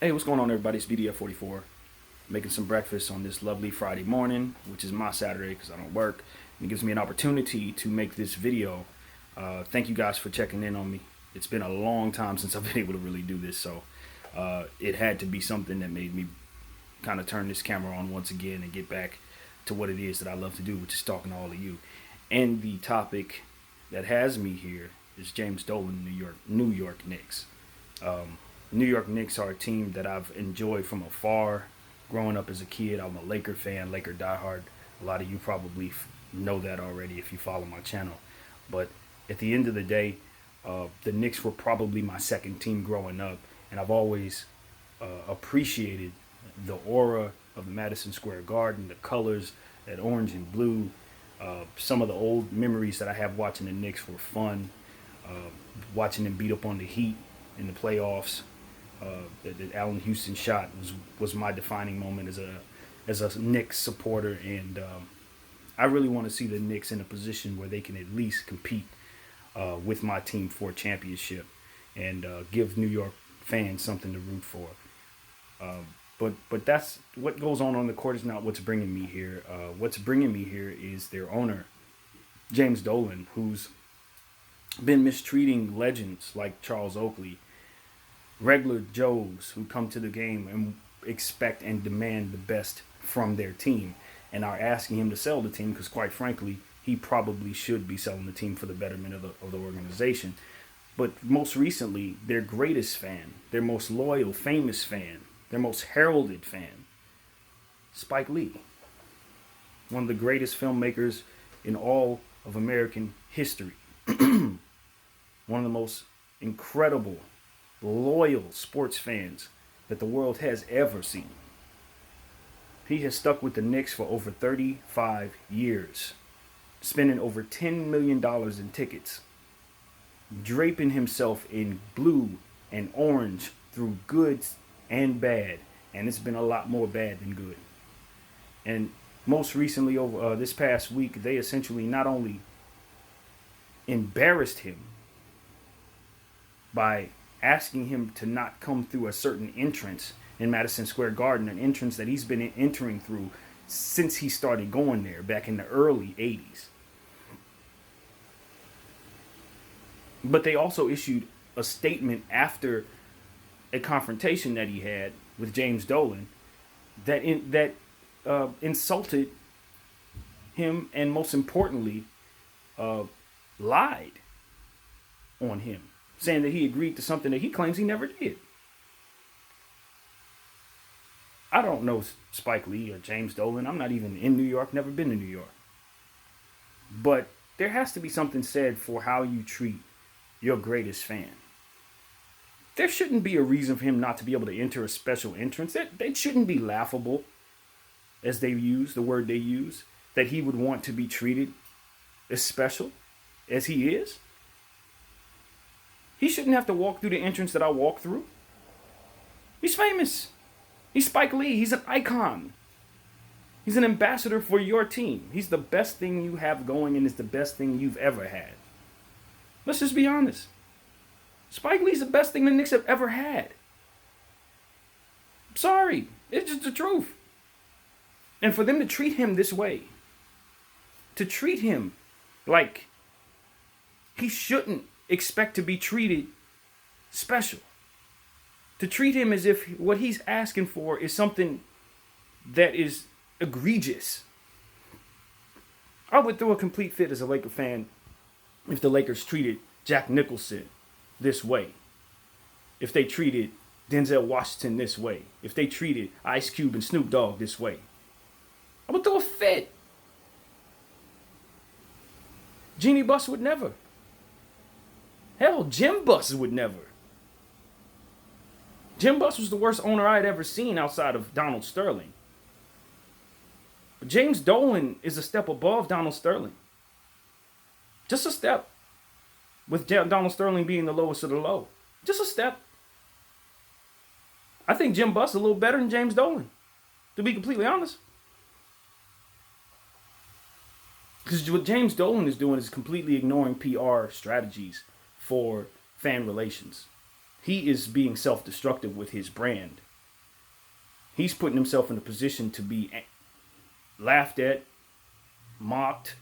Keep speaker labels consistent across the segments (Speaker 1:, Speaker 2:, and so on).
Speaker 1: Hey, what's going on, everybody? It's BDF44. Making some breakfast on this lovely Friday morning, which is my Saturday because I don't work. And it gives me an opportunity to make this video. Thank you guys for checking in on me. It's been a long time since I've been able to really do this, so it had to be something that made me kind of turn this camera on once again and get back to what it is that I love to do, which is talking to all of you. And the topic that has me here is James Dolan, New York Knicks. New York Knicks are a team that I've enjoyed from afar. Growing up as a kid, I'm a Laker fan, Laker diehard. A lot of you probably know that already if you follow my channel. But at the end of the day, the Knicks were probably my second team growing up, and I've always appreciated the aura of the Madison Square Garden, the colors, that orange and blue. Some of the old memories that I have watching the Knicks were fun. Watching them beat up on the Heat in the playoffs. That Allen Houston shot was my defining moment as a Knicks supporter, and I really want to see the Knicks in a position where they can at least compete with my team for a championship and give New York fans something to root for. But that's what goes on the court is not what's bringing me here. What's bringing me here is their owner, James Dolan, who's been mistreating legends like Charles Oakley, regular Joes who come to the game and expect and demand the best from their team and are asking him to sell the team because, quite frankly, he probably should be selling the team for the betterment of the organization. But most recently, their greatest fan, their most loyal, famous fan, their most heralded fan, Spike Lee, one of the greatest filmmakers in all of American history, one of the most incredible, loyal sports fans that the world has ever seen. He has stuck with the Knicks for over 35 years, spending over $10 million in tickets, draping himself in blue and orange through good and bad, and it's been a lot more bad than good. And most recently, over this past week, they essentially not only embarrassed him by asking him to not come through a certain entrance in Madison Square Garden, an entrance that he's been entering through since he started going there back in the early 80s. But they also issued a statement after a confrontation that he had with James Dolan that insulted him and, most importantly, lied on him, saying that he agreed to something that he claims he never did. I don't know Spike Lee or James Dolan. I'm not even in New York, never been to New York. But there has to be something said for how you treat your greatest fan. There shouldn't be a reason for him not to be able to enter a special entrance. That shouldn't be laughable, as they use, the word they use, that he would want to be treated as special as he is. He shouldn't have to walk through the entrance that I walk through. He's famous. He's Spike Lee. He's an icon. He's an ambassador for your team. He's the best thing you have going, and it's the best thing you've ever had. Let's just be honest. Spike Lee's the best thing the Knicks have ever had. Sorry. It's just the truth. And for them to treat him this way, to treat him like he shouldn't expect to be treated special, to treat him as if what he's asking for is something that is egregious. I would throw a complete fit as a Laker fan if the Lakers treated Jack Nicholson this way, if they treated Denzel Washington this way, if they treated Ice Cube and Snoop Dogg this way. I would throw a fit. Jeannie Buss would never. Hell, Jim Buss would never. Jim Buss was the worst owner I had ever seen outside of Donald Sterling. But James Dolan is a step above Donald Sterling. Just a step. With Donald Sterling being the lowest of the low. Just a step. I think Jim Buss is a little better than James Dolan, to be completely honest. Because what James Dolan is doing is completely ignoring PR strategies for fan relations. He is being self-destructive with his brand He's putting himself in a position to be laughed at, mocked,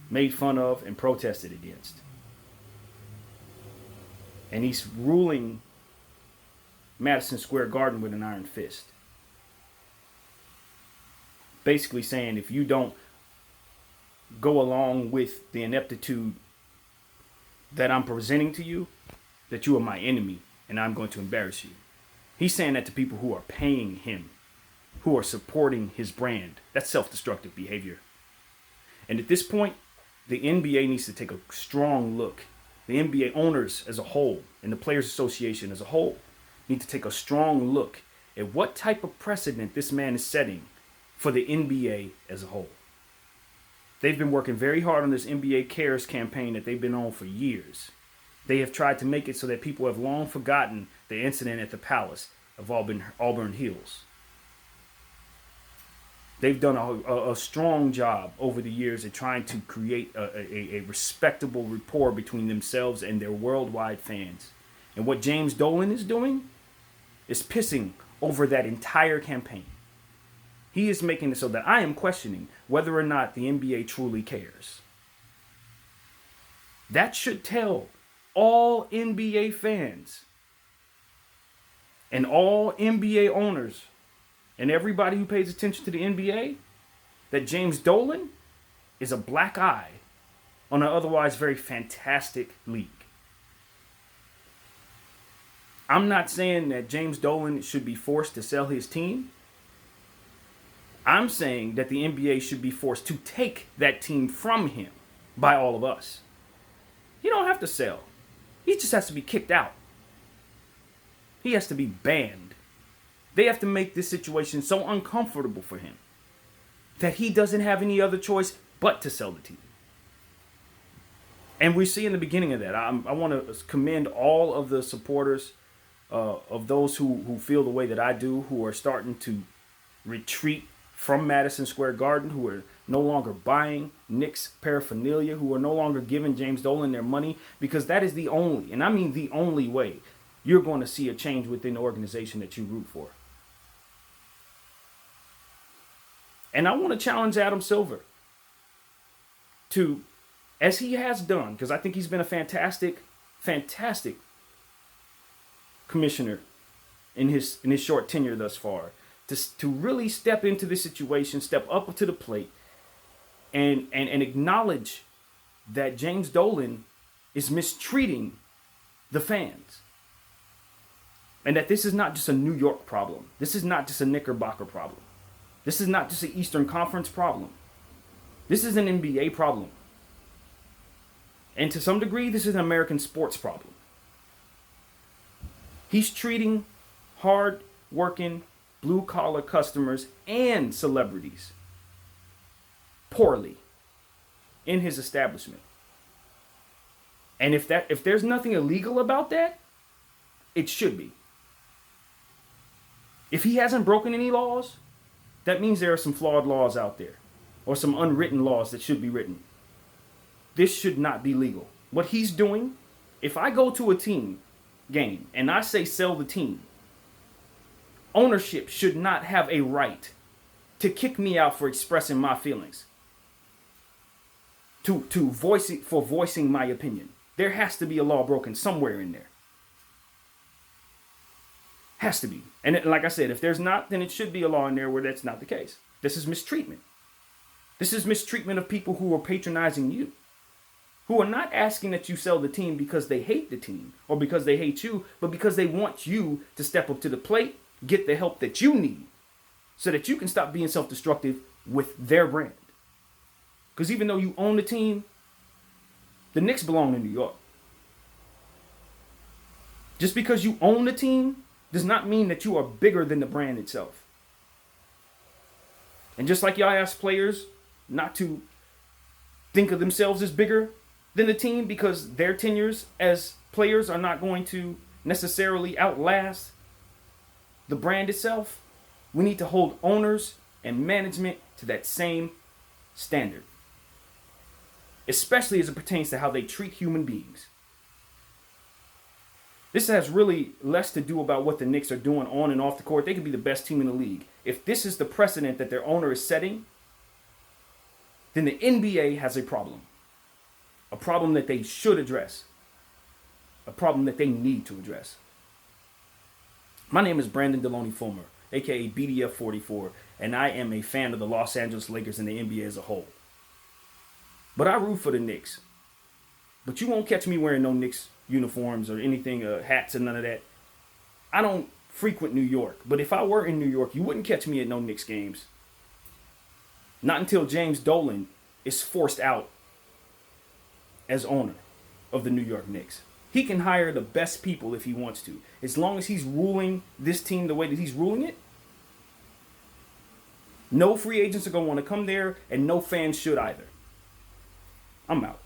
Speaker 1: made fun of, and protested against. And he's ruling Madison Square Garden with an iron fist. Basically saying, if you don't go along with the ineptitude that I'm presenting to you, that you are my enemy and I'm going to embarrass you. He's saying that to people who are paying him, who are supporting his brand. That's self-destructive behavior. And at this point, the NBA needs to take a strong look. The NBA owners as a whole and the Players Association as a whole need to take a strong look at what type of precedent this man is setting for the NBA as a whole. They've been working very hard on this NBA Cares campaign that they've been on for years. They have tried to make it so that people have long forgotten the incident at the Palace of Auburn Hills. They've done a strong job over the years at trying to create a respectable rapport between themselves and their worldwide fans. And what James Dolan is doing is pissing over that entire campaign. He is making it so that I am questioning whether or not the NBA truly cares. That should tell all NBA fans and all NBA owners and everybody who pays attention to the NBA that James Dolan is a black eye on an otherwise very fantastic league. I'm not saying that James Dolan should be forced to sell his team. I'm saying that the NBA should be forced to take that team from him by all of us. He don't have to sell. He just has to be kicked out. He has to be banned. They have to make this situation so uncomfortable for him that he doesn't have any other choice but to sell the team. And we see in the beginning of that, I want to commend all of the supporters of those who feel the way that I do, who are starting to retreat from Madison Square Garden, who are no longer buying Knicks paraphernalia, who are no longer giving James Dolan their money, because that is the only, and I mean the only way, you're going to see a change within the organization that you root for. And I want to challenge Adam Silver to, as he has done, because I think he's been a fantastic commissioner in his short tenure thus far, to really step into this situation, step up to the plate, and acknowledge that James Dolan is mistreating the fans. And that this is not just a New York problem. This is not just a Knickerbocker problem. This is not just an Eastern Conference problem. This is an NBA problem. And to some degree, this is an American sports problem. He's treating hard-working, blue-collar customers and celebrities poorly in his establishment. And if there's nothing illegal about that, it should be. If he hasn't broken any laws, that means there are some flawed laws out there, or some unwritten laws that should be written. This should not be legal. What he's doing, if I go to a team game and I say sell the team, ownership should not have a right to kick me out for expressing my feelings, to voice it, for voicing my opinion. There has to be a law broken somewhere in there. Has to be. And like I said, if there's not, then it should be a law in there where that's not the case. This is mistreatment. This is mistreatment of people who are patronizing you, who are not asking that you sell the team because they hate the team or because they hate you, but because they want you to step up to the plate, get the help that you need so that you can stop being self-destructive with their brand. Because even though you own the team, the Knicks belong in New York. Just because you own the team does not mean that you are bigger than the brand itself. And just like y'all ask players not to think of themselves as bigger than the team because their tenures as players are not going to necessarily outlast the brand itself, we need to hold owners and management to that same standard, especially as it pertains to how they treat human beings. This has really less to do about what the Knicks are doing on and off the court. They could be the best team in the league. If this is the precedent that their owner is setting, then the NBA has a problem. A problem that they should address. A problem that they need to address. My name is Brandon Deloney Fulmer, aka BDF44, and I am a fan of the Los Angeles Lakers and the NBA as a whole. But I root for the Knicks. But you won't catch me wearing no Knicks uniforms or anything, hats and none of that. I don't frequent New York, but if I were in New York, you wouldn't catch me at no Knicks games. Not until James Dolan is forced out as owner of the New York Knicks. He can hire the best people if he wants to. As long as he's ruling this team the way that he's ruling it, no free agents are going to want to come there, and no fans should either. I'm out.